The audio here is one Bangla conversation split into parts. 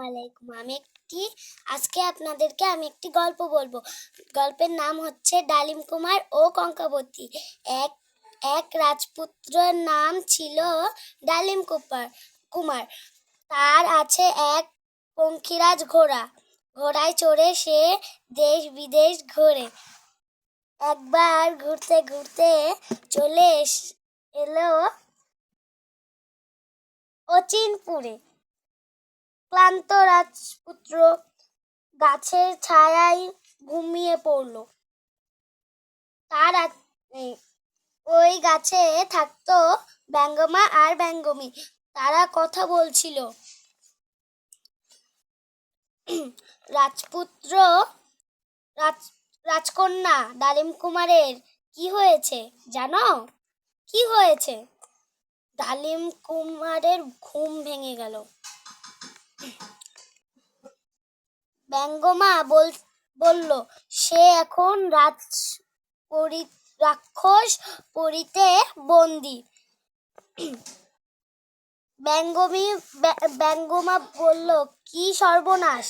আলাইকুম। আজকে আপনাদেরকে একটি গল্প বলবো। গল্পের নাম হচ্ছে ডালিম কুমার ও কঙ্কাবতী। এক এক রাজপুত্রের নাম ছিল ডালিম কুমার। তার আছে এক পঙ্খিরাজ ঘোড়া। ঘোড়ায় চড়ে সে দেশ বিদেশ ঘোরে। একবার ঘুরতে ঘুরতে চলে এলো অচিনপুরে। ক্লান্ত রাজপুত্র গাছের ছায়ায় ঘুমিয়ে পড়ল। তার ওই গাছে থাকতো ব্যঙ্গমা আর ব্যঙ্গমী। তারা কথা বলছিল। রাজপুত্র রাজকন্যা ডালিম কুমারের কি হয়েছে জানো? কি হয়েছে? ডালিম কুমারের ঘুম ভেঙে গেল। ব্যঙ্গমা বলল, সে এখন রাক্ষস পরীতে বন্দী। ব্যঙ্গমা বলল, কি সর্বনাশ!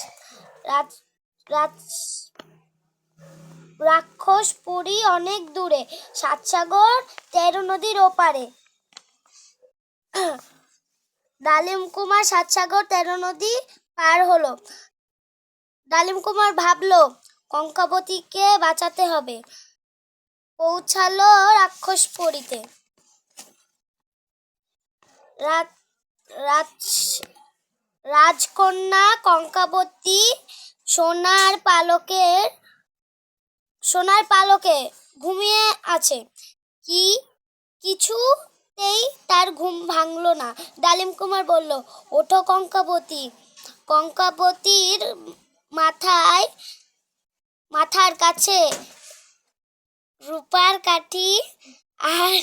রাক্ষস পুরী অনেক দূরে, 7 সাগর 13 নদীর ওপারে। ডালিম কুমার 7 সাগর 13 নদী পার হলো। ডালিম কুমার ভাবলো, কঙ্কাবতীকে বাঁচাতে হবে। পৌঁছালো রাক্ষসপুরীতে। রাজকন্যা কঙ্কাবতী সোনার পালকে ঘুমিয়ে আছে। কিছুতেই তার ঘুম ভাঙলো না। ডালিম কুমার বলল, ওঠো কঙ্কাবতী। কঙ্কাবতীর মাথার কাছে রূপার কাঠি আর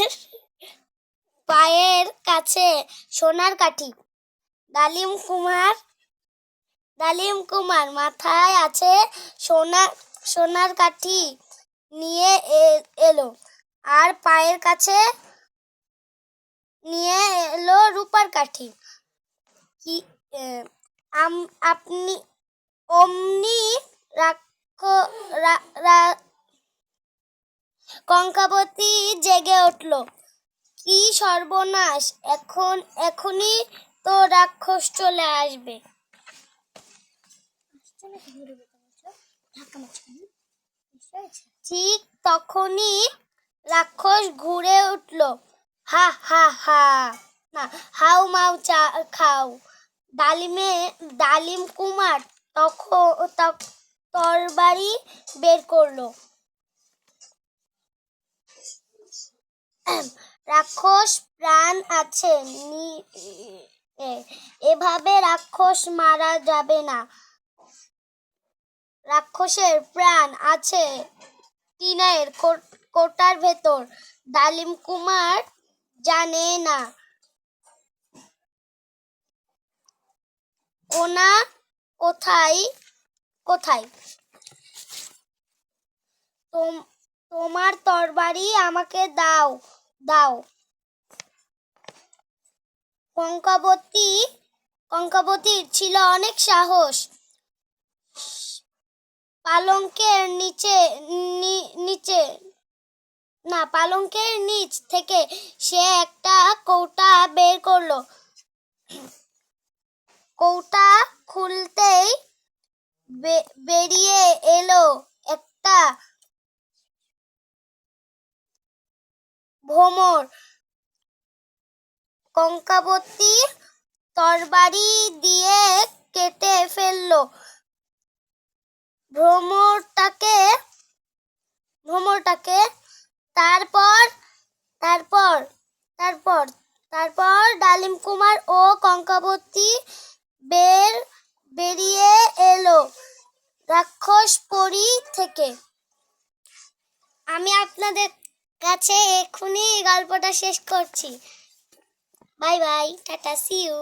পায়ের কাছে সোনার কাঠি। ডালিম কুমার মাথায় আছে সোনার কাঠি নিয়ে এলো, আর পায়ের কাছে নিয়ে এলো রূপার কাঠি। আপনি অমনি কঙ্কাবতী জেগে উঠল। কি সর্বনাশ! এখনই তো রাক্ষস চলে আসবে। ঠিক তখনই রাক্ষস ঘুরে উঠল। হা হা হা, না, হাউ মাউ খাও। ডালিম কুমার তরবারি বের করলো। রাক্ষস প্রাণ আছে, এভাবে রাক্ষস মারা যাবে না। রাক্ষসের প্রাণ আছে টিনের কোটার ভেতর। ডালিম কুমার জানে না ওনা কোথায়। তোমার তরবারি আমাকে দাও। কঙ্কাবতীর ছিল অনেক সাহস। পালঙ্কের নিচ থেকে সে একটা কৌটা বের করলো। কৌটা খুলতেই বেরিয়ে এলো একটা ভ্রমর। কঙ্কাবতী তরবারি দিয়ে কেটে ফেললো ভ্রমরটাকে। তারপর ডালিম কুমার ও কঙ্কাবতী বেরিয়ে এলো রাক্ষসপুরী থেকে। আমি আপনাদের কাছে এক্ষুনি গল্পটা শেষ করছি। Bye bye, tata, see you.